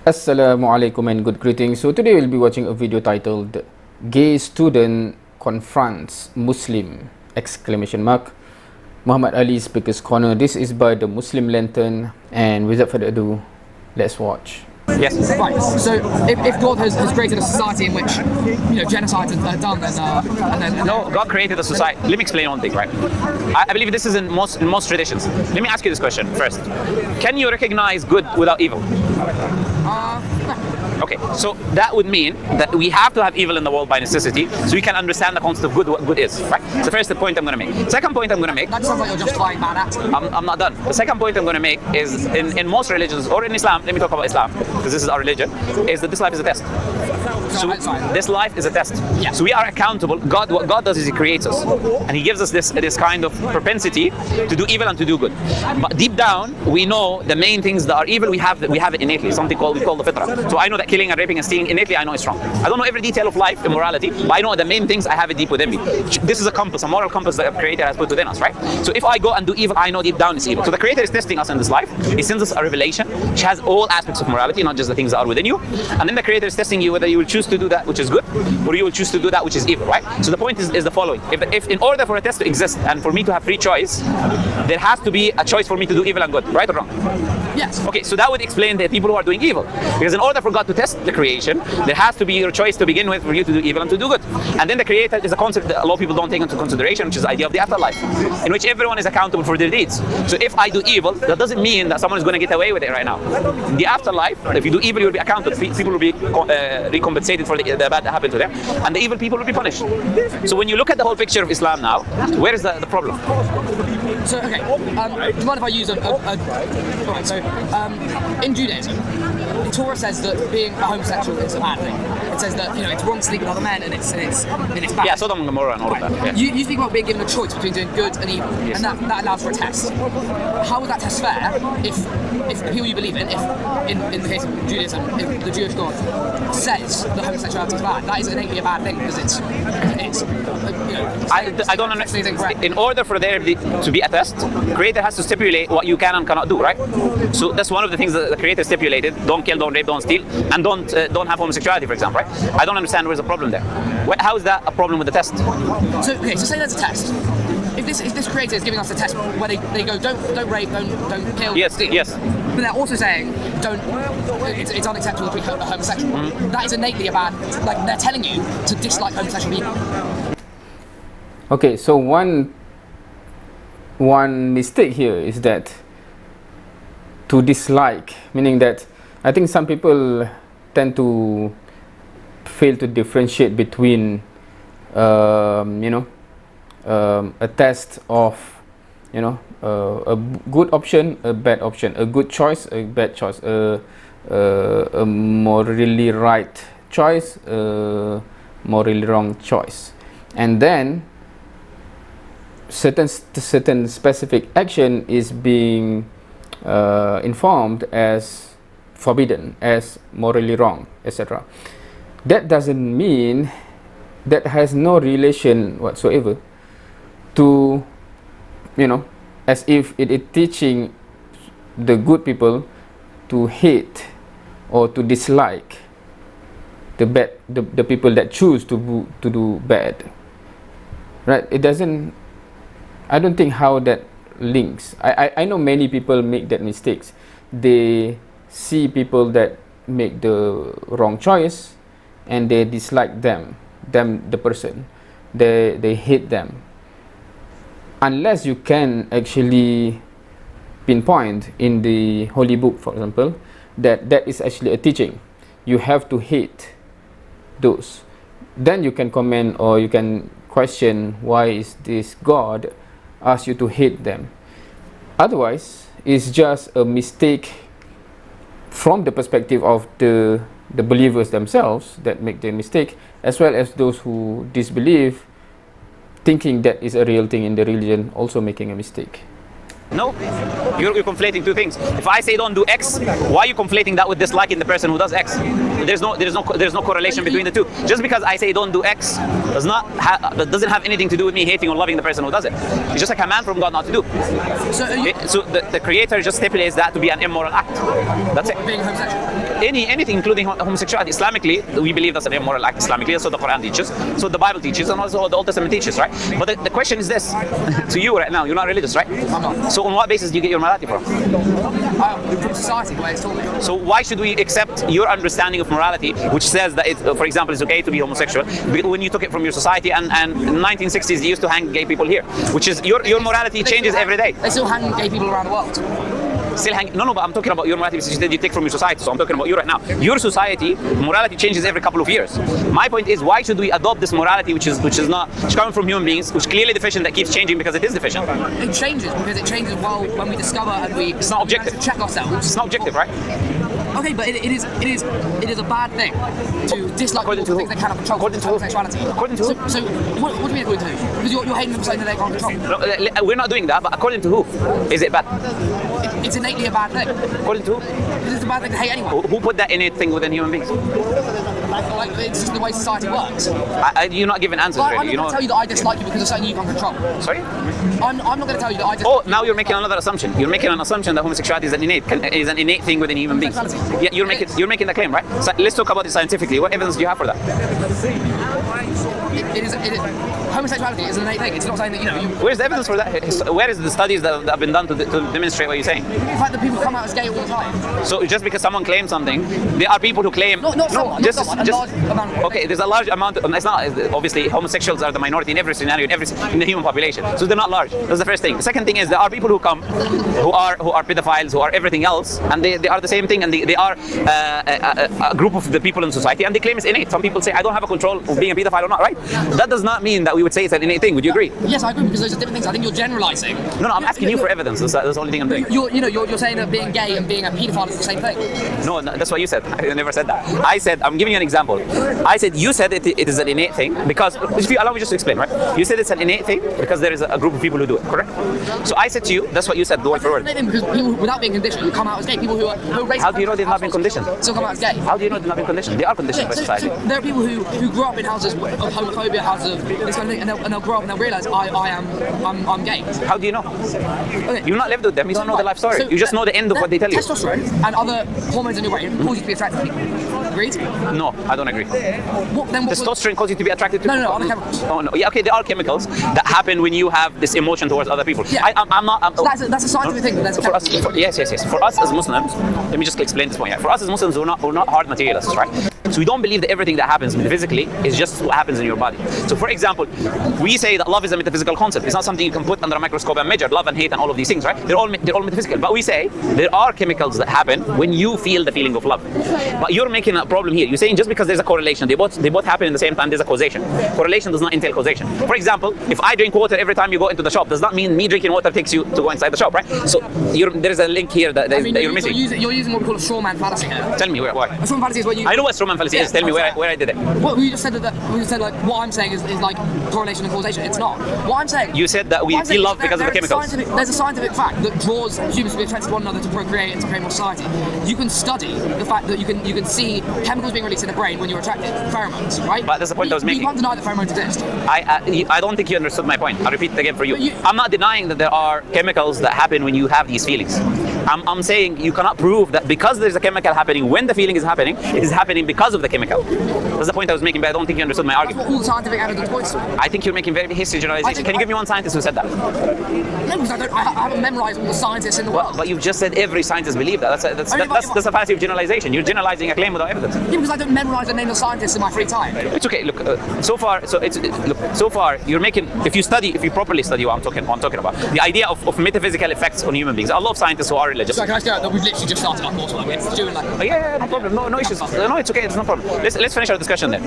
Assalamu alaikum and good greetings. So today we'll be watching a video titled Gay Student Confronts Muslim! Muhammad Ali Speaker's Corner. This is by the Muslim Lantern, and without further ado, let's watch. Yes. Right. So, if God has created a society in which genocides are done, then no, God created a society. Let me explain one thing, right? I believe this is in most traditions. Let me ask you this question first: can you recognize good without evil? Okay, so that would mean that we have to have evil in the world by necessity, so we can understand the concept of good, what good is, right? So first, the point I'm going to make. Second point I'm going to make. That sounds like you're justifying bad acting. I'm not done. The second point I'm going to make is in most religions, or in Islam, let me talk about Islam, because this is our religion, is that this life is a test. So this life is a test. Yeah. So we are accountable. What God does is He creates us, and He gives us this kind of propensity to do evil and to do good. But deep down, we know the main things that are evil. We have it innately. Something we call the fitrah. So I know that killing and raping and stealing innately, I know is wrong. I don't know every detail of life and morality, but I know the main things. I have it deep within me. This is a compass, a moral compass that the Creator has put within us, right? So if I go and do evil, I know deep down it's evil. So the Creator is testing us in this life. He sends us a revelation which has all aspects of morality, not just the things that are within you. And then the Creator is testing you whether you will choose to do that which is good, or you will choose to do that which is evil, right? So the point is the following: if in order for a test to exist and for me to have free choice, there has to be a choice for me to do evil and good, right or wrong? Yes. Okay, so that would explain the people who are doing evil, because in order for God to test the creation, there has to be your choice to begin with for you to do evil and to do good. And then the Creator is a concept that a lot of people don't take into consideration, which is the idea of the afterlife, in which everyone is accountable for their deeds. So if I do evil, that doesn't mean that someone is going to get away with it right now. In the afterlife, if you do evil, you will be accountable. People will be recompensated for the bad that happened to them, and the evil people will be punished. So when you look at the whole picture of Islam now, where is the problem? So okay, do you mind if I use alright, so in Judaism, the Torah says that being a homosexual is a bad thing. It says that it's wrong to sleep with other men and it's bad. Yeah, Sodom and Gomorrah and all of that. Yeah. You speak about being given a choice between doing good and evil, yes. And that allows for a test. How is that test fair if the people you believe in the case of Judaism, if the Jewish God says that homosexuality is bad? That is innately a bad thing because it's I don't understand. In order for there to be a test, the Creator has to stipulate what you can and cannot do, right? So that's one of the things that the Creator stipulated: don't kill, don't rape, don't steal, and don't have homosexuality, for example, right? I don't understand where's the problem there. How is that a problem with the test? So say there's a test. If this Creator is giving us a test where they go don't rape, don't kill, yes, steal, yes. But they're also saying it's unacceptable to be homosexual. Mm-hmm. That is innately a bad. Like they're telling you to dislike homosexual people. Okay, so one mistake here is that to dislike, meaning that I think some people tend to fail to differentiate between a test of a good option, a bad option, a good choice, a bad choice, a morally right choice, a morally wrong choice, and then certain specific action is being informed as forbidden, as morally wrong, etc. That doesn't mean that has no relation whatsoever to as if it is teaching the good people to hate or to dislike the people that choose to do bad, right? It doesn't. I don't think how that links. I know many people make that mistakes. They see people that make the wrong choice and they dislike the person. They hate them. Unless you can actually pinpoint in the Holy Book, for example, that is actually a teaching. You have to hate those. Then you can comment or you can question why is this God ask you to hate them. Otherwise, it's just a mistake from the perspective of the believers themselves that make the mistake, as well as those who disbelieve, thinking that is a real thing in the religion, also making a mistake. No, you're conflating two things. If I say don't do X, why are you conflating that with disliking the person who does X? there's no correlation between the two. Just because I say don't do X that doesn't have anything to do with me hating or loving the person who does it. It's just a command from God not to do. So the Creator just stipulates that to be an immoral act. That's it. Being homosexual. Anything including homosexuality. Islamically, we believe that's an immoral act. Islamically, that's what the Quran teaches. So the Bible teaches, and also the Old Testament teaches, right? But the question is this: to you right now, you're not religious, right? I'm not. So on what basis do you get your morality from? From society, the way it's taught me. So why should we accept your understanding of morality, which says that, for example, it's okay to be homosexual, when you took it from your society, and in the 1960s they used to hang gay people here, which is your morality changes every day. They still hang gay people around the world. Still hang? No, but I'm talking about your morality that you take from your society. So I'm talking about you right now. Your society, morality changes every couple of years. My point is, why should we adopt this morality, which is coming from human beings, which clearly deficient, that keeps changing because it is deficient? It changes because it changes when we discover and we. It's not objective. Check ourselves. It's not objective, right? Okay, but it is a bad thing to dislike people for things they cannot control. According to homosexuality. According to who? So what do you mean according to who? Because you're hating them saying that they can't control. No, we're not doing that, but according to who? Is it bad? It's innately a bad thing. According to who? Because it's a bad thing to hate anyone. Who put that innate thing within human beings? Like, it's just the way society works. You're not giving answers, I'm really. not going to tell you that I dislike you because of something you can't control. Sorry? I'm not going to tell you that I dislike Oh, now you're making another assumption. You're making an assumption that homosexuality is an innate thing within human beings. Yeah, you're making the claim, right? So let's talk about it scientifically. What evidence do you have for that? Homosexuality is an innate thing. It's not saying that, Where's the evidence for that? Where is the studies that have been done to demonstrate what you're saying? The fact that people come out as gay all the time. So just because someone claims something, there are people who claim... Not someone, a large amount of... Okay, there's a large amount... It's not... Obviously, homosexuals are the minority in every scenario, in the human population. So they're not large. That's the first thing. The second thing is there are people who come who are pedophiles, who are everything else, and they are the same thing, and they are a group of the people in society, and they claim it's innate. Some people say, I don't have a control of being a pedophile or not, right? That does not mean that we would say it's an innate thing. Would you agree? Yes, I agree, because those are different things. I think you're generalizing. No, I'm asking you for evidence. That's the only thing I'm doing. You're saying that being gay and being a pedophile is the same thing. No, that's what you said. I never said that. I said, I'm giving you an example. I said, you said it is an innate thing because, if you allow me just to explain, right? You said it's an innate thing because there is a group of people who do it, correct? So I said to you, that's what you said, word for word. Because people, without being conditioned, come out as gay. People who are raised... How do you know they've not been conditioned? Still come out as gay. How do you know they've not been conditioned? They are conditioned by society. So there are people who grew up in houses of homophobia, houses of this kind of thing, and they'll grow up and they'll realise I'm gay. How do you know? Okay. You've not lived with them. You don't know the life story. You just know the end of what they tell you. Testosterone and other hormones in your brain cause you to be attracted to people. Agreed? No, I don't agree. Testosterone causes you to be attracted to people? No, other chemicals. Oh, no. Yeah, okay, there are chemicals that happen when you have this emotion towards other people. Yeah. I'm not... So that's a scientific thing. That's for us, yes. For us as Muslims, let me just explain this point. Yeah. For us as Muslims, we're not hard materialists, right? So we don't believe that everything that happens physically is just what happens in your body. So for example, we say that love is a metaphysical concept. It's not something you can put under a microscope and measure. Love and hate and all of these things, right? They're all metaphysical. But we say there are chemicals that happen when you feel the feeling of love. But you're making a problem here. You're saying just because there's a correlation, they both happen in the same time, there's a causation. Correlation does not entail causation. For example, if I drink water every time you go into the shop, does that mean me drinking water takes you to go inside the shop, right? So there is a link here that you're missing. You're using what we call a strawman fallacy here. Tell me why. A strawman fallacy is what you... I know what strawman fallacy is. Tell me where I did it. Well, we just said like what I'm saying is like correlation and causation. It's not. What I'm saying... You said that we feel love because of the chemicals. There's a scientific fact that draws humans to be attracted to one another to procreate and to create more society. You can study the fact that you can see chemicals being released in the brain when you're attracted. Pheromones, right? But that's the point I was making. You can't deny that pheromones exist. I don't think you understood my point. I'll repeat it again for you. I'm not denying that there are chemicals that happen when you have these feelings. I'm saying you cannot prove that because there's a chemical happening when the feeling is happening, it is happening because of the chemical. That's the point I was making, but I don't think you understood my argument. That's what all the scientific evidence points to. I think you're making very hasty generalization. Can you give me one scientist who said that? No, because I haven't memorized all the scientists in the world. But you've just said every scientist believe that. That's a fallacy of generalization. You're generalizing a claim without evidence. Yeah, because I don't memorize the name of scientists in my free time. It's okay. Look, so far you're making. If you properly study what I'm talking about, the idea of metaphysical effects on human beings. A lot of scientists who are religious. So can I say that we've literally just started our course, like we're doing like. Oh, yeah, no problem. No issues. No, it's okay. It's no problem. Let's finish our discussion then.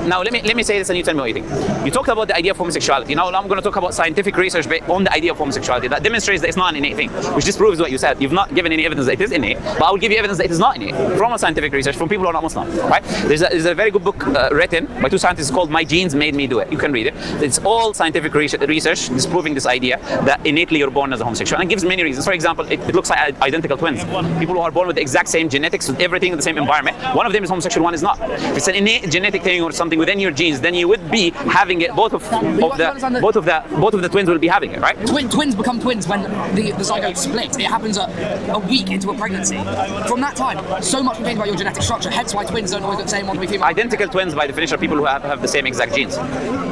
Now let me say this, and you tell me what you think. You talked about the idea of homosexuality. Now I'm going to talk about scientific research on the idea of homosexuality that demonstrates that it's not an innate thing, which disproves what you said. You've not given any evidence that it is innate, but I will give you evidence that it is not innate from a scientific research from people who are not Muslim. Right? There's a very good book written by two scientists called "My Genes Made Me Do It." You can read it. It's all scientific research disproving this idea that innately you're born as a homosexual, and it gives many reasons. For example, it looks looks like identical twins. People who are born with the exact same genetics, with everything in the same environment. One of them is homosexual, one is not. If it's an innate genetic thing or something within your genes, then you would be having it. Both of the twins will be having it, right? Twins become twins when the zygote splits. It happens a week into a pregnancy. From that time, so much remains about your genetic structure. Hence why twins don't always look the same. One to be female. Identical twins, by definition, are people who have the same exact genes.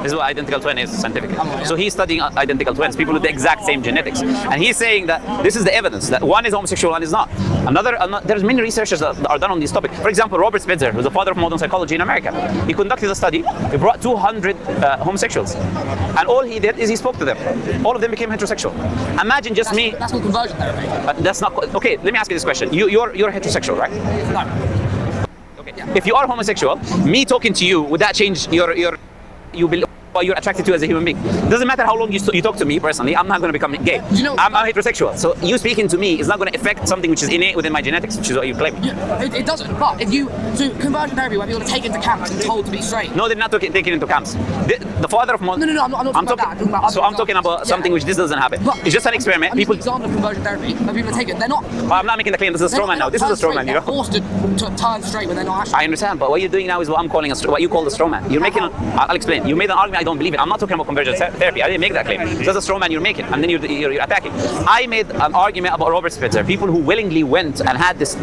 This is what identical twin is scientifically. So he's studying identical twins, people with the exact same genetics, and he's saying that this is the evidence that one is homosexual, one is not. There's many researchers that are done on this topic. For example, Robert Spitzer, who's the father of modern psychology in America, he conducted a study. He brought 200 homosexuals, and all he did is he spoke to them. All of them became heterosexual. Imagine just me. That's called conversion therapy. That's not okay. Let me ask you this question. You're heterosexual, right? No. If you are homosexual, me talking to you, would that change what you're attracted to as a human being? Doesn't matter how long you talk to me personally, I'm not going to become gay. I'm heterosexual. So you speaking to me is not going to affect something which is innate within my genetics, which is what you claim. Yeah, it doesn't. But if you do conversion therapy where people are taken to camps and told to be straight. No, they're not taken into camps. The father of No, I'm not talking about that. I'm talking about something which this doesn't happen. But it's just an experiment. People. Example of conversion therapy where people are taken. They're not. I'm not making the claim. This is a straw man now. This is a straw man. They're forced to turn straight when they're not actually. I understand, but what you're doing now is what you call a straw man. You're making. I'll explain. You made an argument. I don't believe it. I'm not talking about conversion therapy. I didn't make that claim. It's just a straw man you're making, and then you're attacking. I made an argument about Robert Spitzer. People who willingly went and had this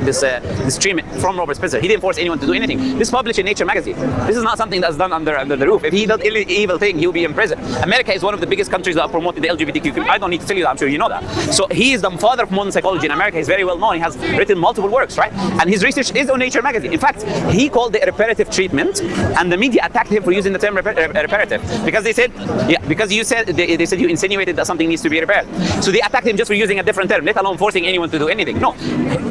treatment from Robert Spitzer. He didn't force anyone to do anything. This is published in Nature magazine. This is not something that's done under the roof. If he does any evil thing, he'll be in prison. America is one of the biggest countries that are promoting the LGBTQ. I don't need to tell you that. I'm sure you know that. So he is the father of modern psychology in America. He's very well known. He has written multiple works, right? And his research is on Nature magazine. In fact, he called it a reparative treatment, and the media attacked him for using the term reparative because they said, because you said they said you insinuated that something needs to be repaired. So they attacked him just for using a different term, let alone forcing anyone to do anything. No,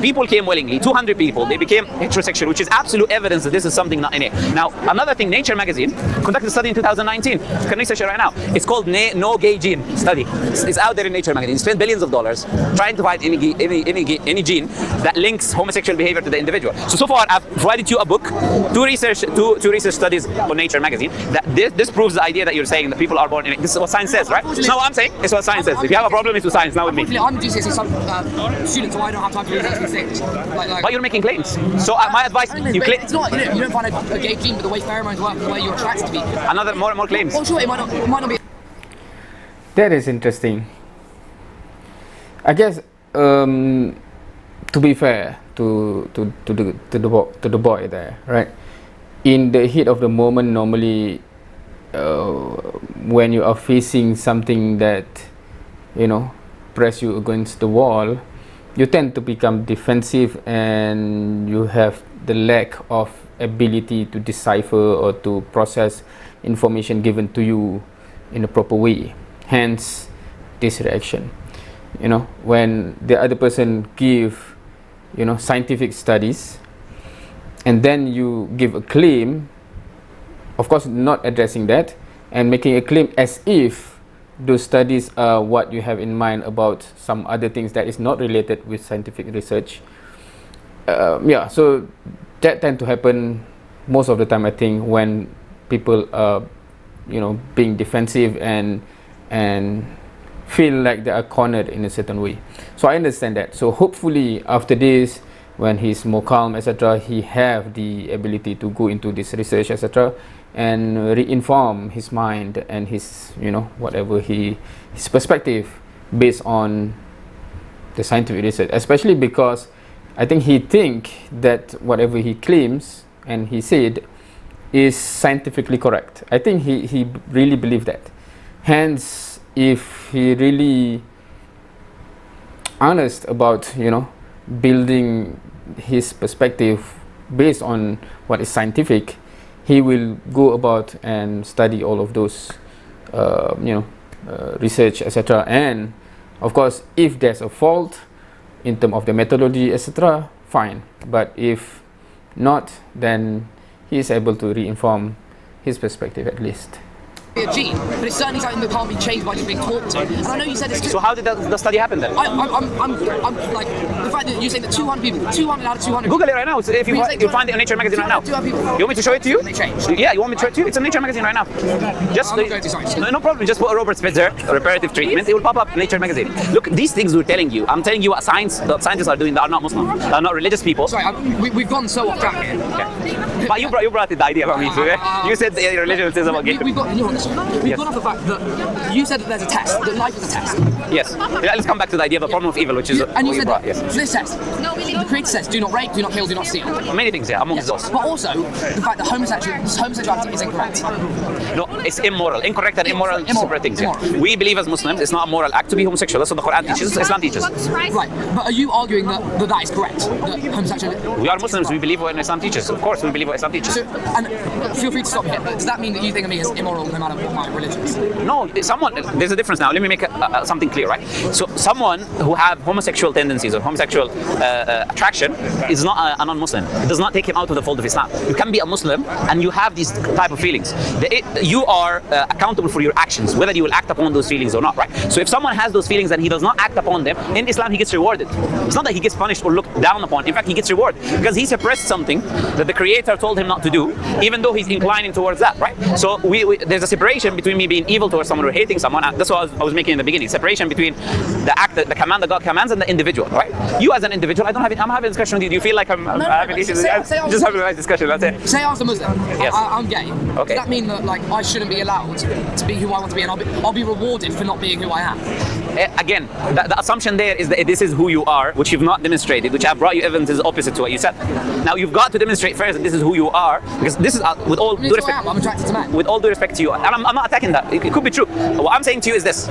people came willingly. 200 people. They became heterosexual, which is absolute evidence that this is something not innate. Now, another thing, Nature magazine conducted a study in 2019. You can research it right now. It's called No Gay Gene Study. It's out there in Nature magazine. It spent billions of dollars trying to find any gene that links homosexual behavior to the individual. So far, I've provided you a book, two research studies on Nature magazine. That this proves the idea that you're saying that people are born in it. This is what science says, right? It's not what I'm saying. It's what science says. If you have a problem, it's with science, not with me. I'm a GCSE student, so I don't have time to research these things. But you're making claims. So my advice, you claim. It's not. You don't find a gay gene, but the way pheromones work, the way you're attracted to people. Another more claims. Well, sure, it might not be. That is interesting. I guess to be fair to the boy there, right? In the heat of the moment, normally when you are facing something that press you against the wall, you tend to become defensive, and you have the lack of ability to decipher or to process information given to you in a proper way. Hence this reaction. When the other person give scientific studies, and then you give a claim, of course not addressing that and making a claim as if those studies are what you have in mind about some other things that is not related with scientific research. So that tend to happen most of the time, I think, when people are being defensive and feel like they are cornered in a certain way. So I understand that. So hopefully after this, when he's more calm, etc., he have the ability to go into this research, etc., and reinform his mind and his whatever his perspective based on the scientific research, especially because I think he think that whatever he claims and he said is scientifically correct. I think he really believed that. Hence, if he really honest about building his perspective based on what is scientific, he will go about and study all of those research, etc. And of course, if there's a fault in terms of the methodology, etc., fine. But if not, then he is able to reinform his perspective at least. a gene, but it's certainly something that can't be changed by just being taught to. And I know you said this too. So how did the study happen then? I'm like, the fact that you're saying that 200 people, 200 out of 200. Google it right now. So if you'll find it on Nature magazine right now. 200 people. You want me to show it to you? They changed. Yeah, you want me to show it to you? It's on Nature magazine right now. Just I'm not going to, sorry. no problem. Just put Robert Spitzer reparative treatment. It will pop up in Nature magazine. Look, these things we're telling you. I'm telling you what scientists are doing that are not Muslim, that are not religious people. Sorry, we've gone so off track here. Okay. But you brought the idea about me too. You said religion says about gay. We've got gone off the fact that you said that there's a test, that life is a test. Yes. Let's come back to the idea of the problem of evil, which is and you said brought. Yes. This test, the Creator says, do not rape, do not kill, do not steal. Many things, yeah, amongst those. But also the fact that homosexuality is incorrect. No, it's immoral. Incorrect and immoral, separate things. Yeah. We believe as Muslims, it's not a moral act to be homosexual. That's what the Quran teaches. Islam teaches. Right. But are you arguing that is correct? That homosexuality? We are Muslims. We believe what Islam teaches. Of course, we believe what Islam teaches. So, and feel free to stop me here. Does that mean that you think of me as immoral no matter what my religion is? No, there's a difference now. Let me make something clear, right? So someone who have homosexual tendencies or homosexual attraction is not a non-Muslim. It does not take him out of the fold of Islam. You can be a Muslim and you have these type of feelings. You are accountable for your actions, whether you will act upon those feelings or not, right? So if someone has those feelings and he does not act upon them, in Islam he gets rewarded. It's not that he gets punished or looked down upon. In fact, he gets rewarded because he suppressed something that the Creator told him not to do, even though he's inclining towards that, right? So there's a separation between me being evil towards someone or hating someone. That's what I was making in the beginning. Separation between the act, the command that God commands, and the individual, right? You as an individual, I'm having a discussion with you. Do you feel like I'm having issues? Just having a nice discussion. That's it. Say I was a Muslim. Yes. I'm gay. Okay. Does that mean that like I shouldn't be allowed to be who I want to be, and I'll be rewarded for not being who I am? Again, the assumption there is that this is who you are, which you've not demonstrated, which I've brought you evidence is opposite to what you said. Now you've got to demonstrate first that this is who you are, because this is with all due respect. I'm attracted to men. With all due respect to you, and I'm not attacking that. It could be true. What I'm saying to you is this.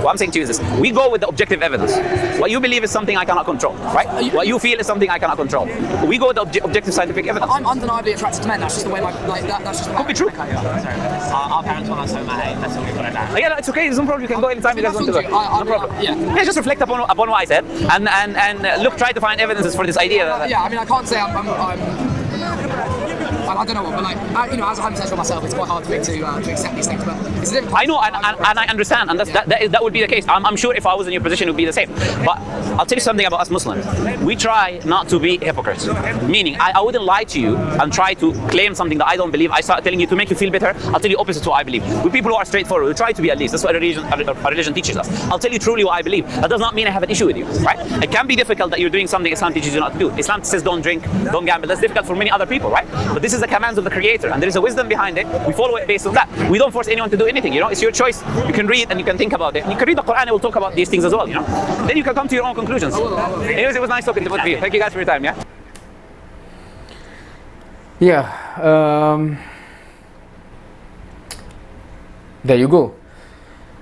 We go with the objective evidence. What you believe is something I cannot control, right? What you feel is something I cannot control. We go with the objective scientific evidence. I'm undeniably attracted to men. That's just the way that's just. Could be true. Our parents want us so mad. That's all we've got to do. Yeah, it's okay. There's no problem. You can go anytime you guys want to go. No problem. Yeah. Just reflect upon what I said, and look, try to find evidences for this idea. Yeah, I mean, I can't say I don't know what, but like, as a homosexual myself, it's quite hard for me to accept these things. But it's a different. I know, and I understand, and that would be the case. I'm sure if I was in your position, it would be the same. But I'll tell you something about us Muslims. We try not to be hypocrites. Meaning, I wouldn't lie to you and try to claim something that I don't believe. I start telling you to make you feel better. I'll tell you opposite to what I believe. We're people who are straightforward. We try to be at least. That's what our religion teaches us. I'll tell you truly what I believe. That does not mean I have an issue with you, right? It can be difficult that you're doing something Islam teaches you not to do. Islam says don't drink, don't gamble. That's difficult for many other people, right? But this is the commands of the Creator, and there is a wisdom behind it. We follow it based on that. We don't force anyone to do anything. It's your choice. You can read and you can think about it. You can read the Quran and we'll talk about these things as well. Then you can come to your own conclusions. Anyways, it was nice talking to both of you. Thank you guys for your time. There you go.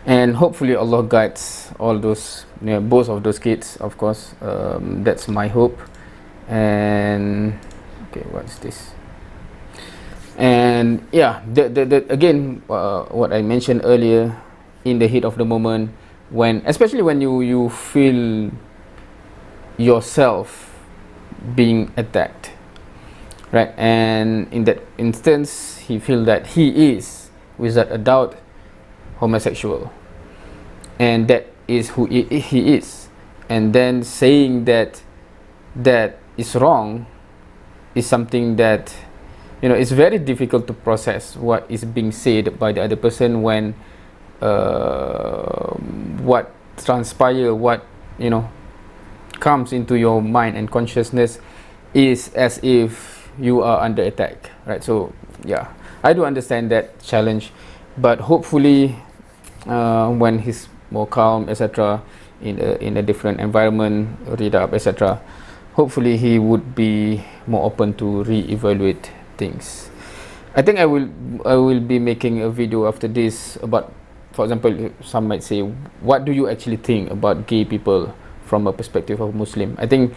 And hopefully Allah guides all those, both of those kids, of course. That's my hope. And okay, what's this? And again, what I mentioned earlier, in the heat of the moment, especially when you feel yourself being attacked, right? And in that instance, he feel that he is, without a doubt, homosexual, and that is who he is. And then saying that is wrong is something that it's very difficult to process what is being said by the other person when what transpire, what comes into your mind and consciousness is as if you are under attack, right? So yeah, I do understand that challenge, but hopefully when he's more calm, etc., in a different environment, read up, etc., hopefully he would be more open to re-evaluate things. I think I will be making a video after this about, for example, some might say, what do you actually think about gay people from a perspective of Muslim? I think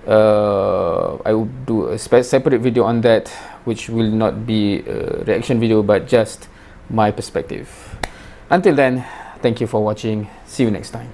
I will do a separate video on that, which will not be a reaction video but just my perspective. Until then, thank you for watching. See you next time.